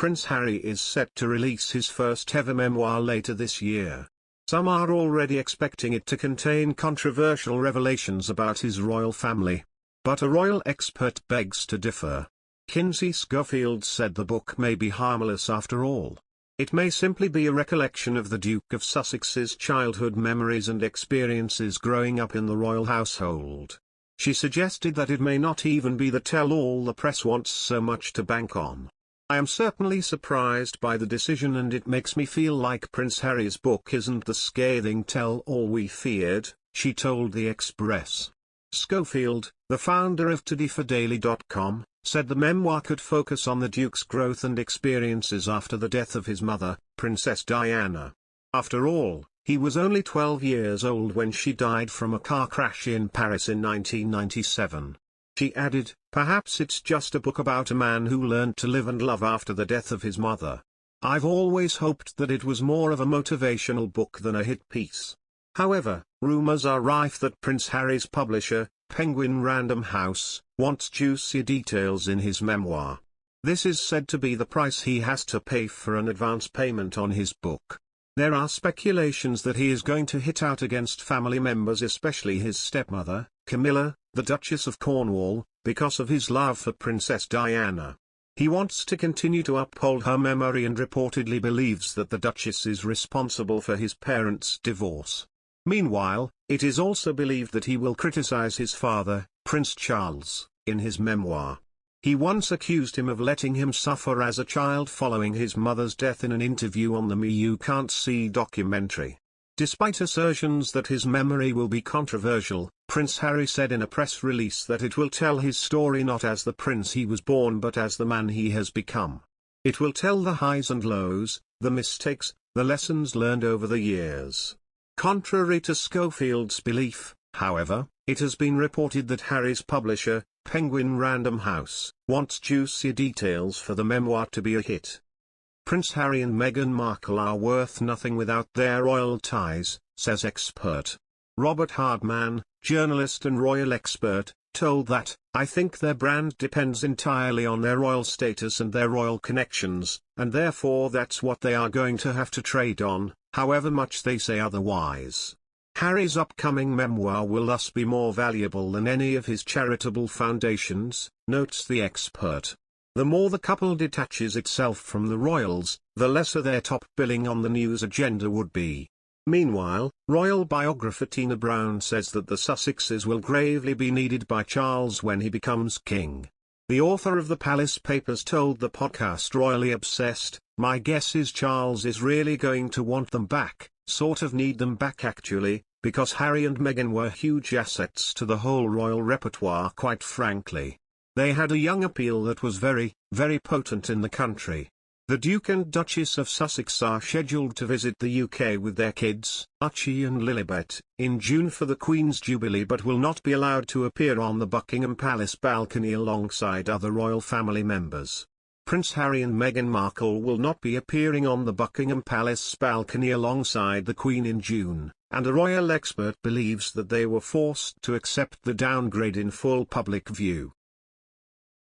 Prince Harry is set to release his first ever memoir later this year. Some are already expecting it to contain controversial revelations about his royal family. But a royal expert begs to differ. Kinsey Schofield said the book may be harmless after all. It may simply be a recollection of the Duke of Sussex's childhood memories and experiences growing up in the royal household. She suggested that it may not even be the tell-all the press wants so much to bank on. I am certainly surprised by the decision, and it makes me feel like Prince Harry's book isn't the scathing tell-all we feared, she told the Express. Schofield, the founder of todayfordaily.com, said the memoir could focus on the Duke's growth and experiences after the death of his mother, Princess Diana. After all, he was only 12 years old when she died from a car crash in Paris in 1997. She added, "Perhaps it's just a book about a man who learned to live and love after the death of his mother. I've always hoped that it was more of a motivational book than a hit piece." However, rumors are rife that Prince Harry's publisher, Penguin Random House, wants juicy details in his memoir. This is said to be the price he has to pay for an advance payment on his book. There are speculations that he is going to hit out against family members, especially his stepmother, Camilla, the Duchess of Cornwall, because of his love for Princess Diana. He wants to continue to uphold her memory and reportedly believes that the Duchess is responsible for his parents' divorce. Meanwhile, it is also believed that he will criticize his father, Prince Charles, in his memoir. He once accused him of letting him suffer as a child following his mother's death in an interview on the Me You Can't See documentary. Despite assertions that his memory will be controversial, Prince Harry said in a press release that it will tell his story not as the prince he was born but as the man he has become. It will tell the highs and lows, the mistakes, the lessons learned over the years. Contrary to Schofield's belief, however, it has been reported that Harry's publisher, Penguin Random House, wants juicy details for the memoir to be a hit. Prince Harry and Meghan Markle are worth nothing without their royal ties, says expert. Robert Hardman, journalist and royal expert, told that, "I think their brand depends entirely on their royal status and their royal connections, and therefore that's what they are going to have to trade on, however much they say otherwise." Harry's upcoming memoir will thus be more valuable than any of his charitable foundations, notes the expert. The more the couple detaches itself from the royals, the lesser their top billing on the news agenda would be. Meanwhile, royal biographer Tina Brown says that the Sussexes will gravely be needed by Charles when he becomes king. The author of the Palace Papers told the podcast Royally Obsessed, "My guess is Charles is really going to want them back, sort of need them back actually, because Harry and Meghan were huge assets to the whole royal repertoire, quite frankly. They had a young appeal that was very, very potent in the country." The Duke and Duchess of Sussex are scheduled to visit the UK with their kids, Archie and Lilibet, in June for the Queen's Jubilee, but will not be allowed to appear on the Buckingham Palace balcony alongside other royal family members. Prince Harry and Meghan Markle will not be appearing on the Buckingham Palace balcony alongside the Queen in June, and a royal expert believes that they were forced to accept the downgrade in full public view.